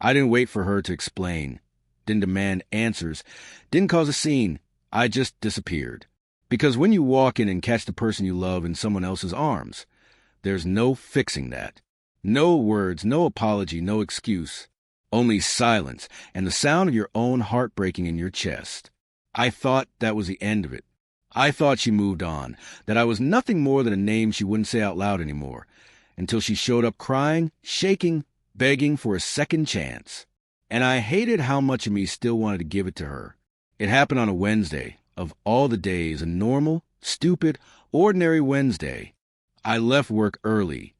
I didn't wait for her to explain, didn't demand answers, didn't cause a scene. I just disappeared. Because when you walk in and catch the person you love in someone else's arms, there's no fixing that. No words, no apology, no excuse. Only silence and the sound of your own heart breaking in your chest. I thought that was the end of it. I thought she moved on, that I was nothing more than a name she wouldn't say out loud anymore, until she showed up crying, shaking, begging for a second chance. And I hated how much of me still wanted to give it to her. It happened on a Wednesday, of all the days, a normal, stupid, ordinary Wednesday. I left work early,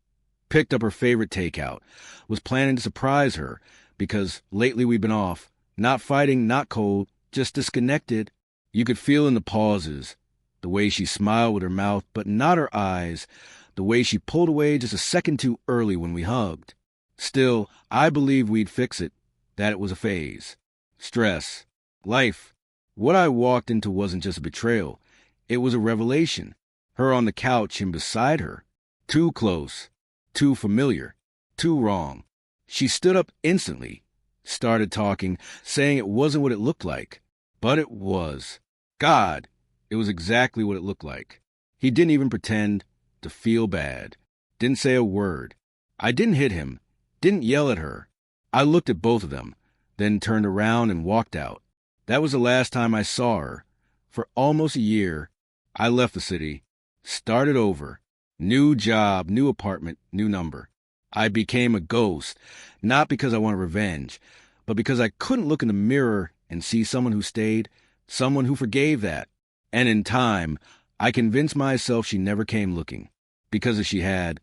picked up her favorite takeout, was planning to surprise her, because lately we've been off, not fighting, not cold, just disconnected. You could feel in the pauses, the way she smiled with her mouth but not her eyes, the way she pulled away just a second too early when we hugged. Still, I believed we'd fix it, that it was a phase. Stress. Life. What I walked into wasn't just a betrayal. It was a revelation. Her on the couch and beside her. Too close. Too familiar. Too wrong. She stood up instantly, started talking, saying it wasn't what it looked like. But it was. God, it was exactly what it looked like. He didn't even pretend to feel bad. Didn't say a word. I didn't hit him. Didn't yell at her. I looked at both of them, then turned around and walked out. That was the last time I saw her. For almost a year, I left the city, started over. New job, new apartment, new number. I became a ghost, not because I wanted revenge, but because I couldn't look in the mirror and see someone who stayed, someone who forgave that. And in time, I convinced myself she never came looking. Because if she had,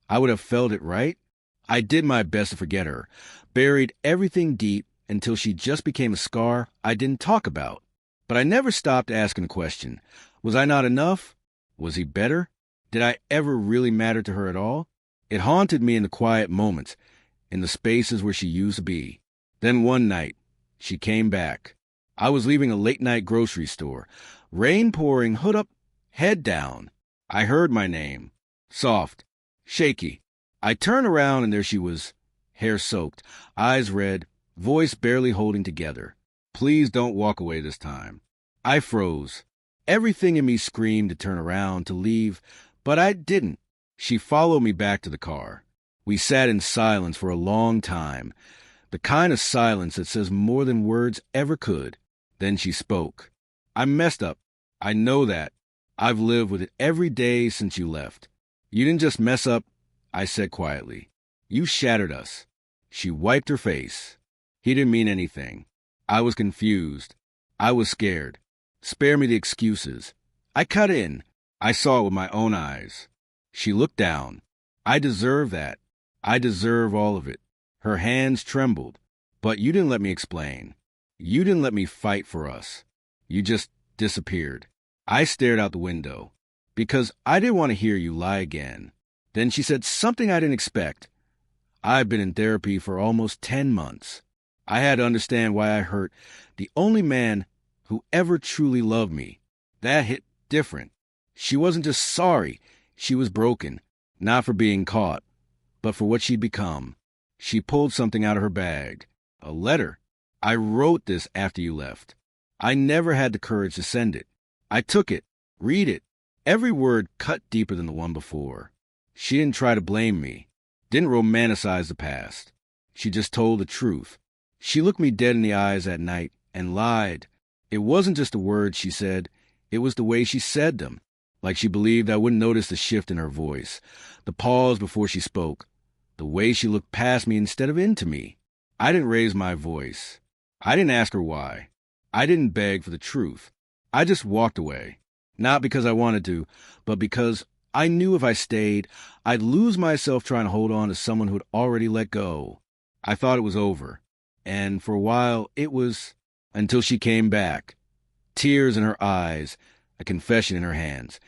I would have felt it, right? I did my best to forget her, buried everything deep until she just became a scar I didn't talk about. But I never stopped asking the question. Was I not enough? Was he better? Did I ever really matter to her at all? It haunted me in the quiet moments, in the spaces where she used to be. Then one night, she came back. I was leaving a late-night grocery store. Rain pouring, hood up, head down. I heard my name. Soft. Shaky. I turned around and there she was, hair soaked, eyes red, voice barely holding together. Please don't walk away this time. I froze. Everything in me screamed to turn around, to leave, but I didn't. She followed me back to the car. We sat in silence for a long time, the kind of silence that says more than words ever could. Then she spoke. I messed up. I know that. I've lived with it every day since you left. You didn't just mess up, I said quietly. You shattered us. She wiped her face. He didn't mean anything. I was confused. I was scared. Spare me the excuses. I cut in. I saw it with my own eyes. She looked down. I deserve that. I deserve all of it. Her hands trembled. But you didn't let me explain. You didn't let me fight for us. You just disappeared. I stared out the window. Because I didn't want to hear you lie again. Then she said something I didn't expect. I've been in therapy for almost 10 months. I had to understand why I hurt the only man who ever truly loved me. That hit different. She wasn't just sorry. She was broken, not for being caught, but for what she'd become. She pulled something out of her bag. A letter. I wrote this after you left. I never had the courage to send it. I took it. Read it. Every word cut deeper than the one before. She didn't try to blame me. Didn't romanticize the past. She just told the truth. She looked me dead in the eyes that night and lied. It wasn't just the words she said. It was the way she said them. Like she believed I wouldn't notice the shift in her voice, the pause before she spoke, the way she looked past me instead of into me. I didn't raise my voice. I didn't ask her why. I didn't beg for the truth. I just walked away. Not because I wanted to, but because I knew if I stayed, I'd lose myself trying to hold on to someone who'd already let go. I thought it was over. And for a while, it was until she came back. Tears in her eyes, a confession in her hands,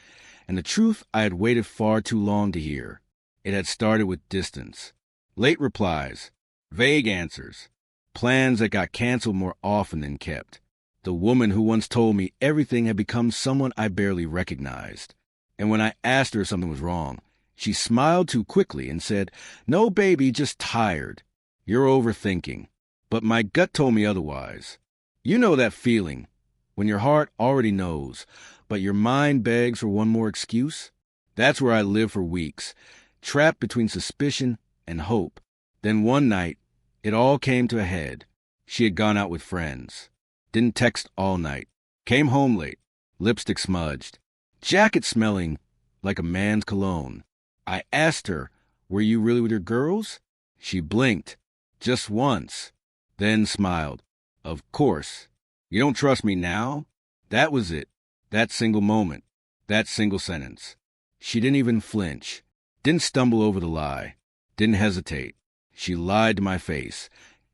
and the truth I had waited far too long to hear. It had started with distance. Late replies, vague answers, plans that got canceled more often than kept. The woman who once told me everything had become someone I barely recognized. And when I asked her if something was wrong, she smiled too quickly and said, "No, baby, just tired. You're overthinking." but my gut told me otherwise. You know that feeling, when your heart already knows, but your mind begs for one more excuse? That's where I lived for weeks, trapped between suspicion and hope. Then one night, it all came to a head. She had gone out with friends. Didn't text all night. Came home late. Lipstick smudged. Jacket smelling like a man's cologne. I asked her, "Were you really with your girls?" She blinked. Just once. Then smiled. "Of course. You don't trust me now?" That was it. That single moment. That single sentence. She didn't even flinch. Didn't stumble over the lie. Didn't hesitate. She lied to my face.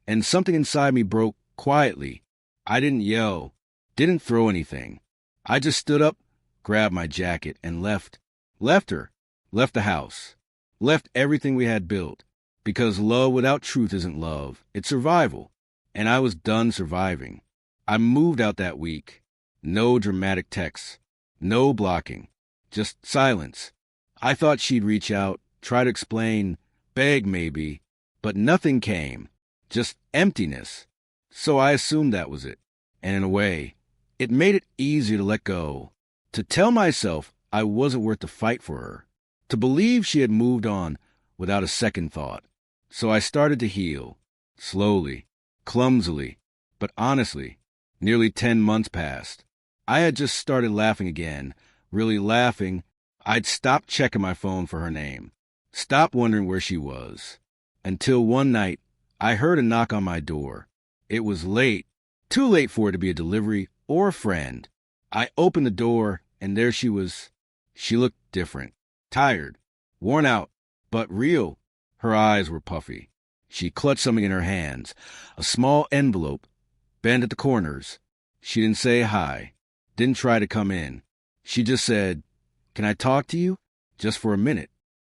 And something inside me broke quietly. I didn't yell. Didn't throw anything. I just stood up, grabbed my jacket, and left. Left her. Left the house. Left everything we had built. Because love without truth isn't love. It's survival. And I was done surviving. I moved out that week. No dramatic texts. No blocking. Just silence. I thought she'd reach out, try to explain, beg maybe, but nothing came. Just emptiness. So I assumed that was it. And in a way, it made it easier to let go. To tell myself I wasn't worth the fight for her. To believe she had moved on without a second thought. So I started to heal. Slowly. Clumsily. But honestly. Nearly 10 months passed. I had just started laughing again. Really laughing. I'd stopped checking my phone for her name. Stopped wondering where she was. Until one night, I heard a knock on my door. It was late. Too late for it to be a delivery or a friend. I opened the door, and there she was. She looked different. Tired. Worn out. But real. Her eyes were puffy. She clutched something in her hands. A small envelope. Bent at the corners. She didn't say hi. Didn't try to come in. She just said, "Can I talk to you? Just for a minute."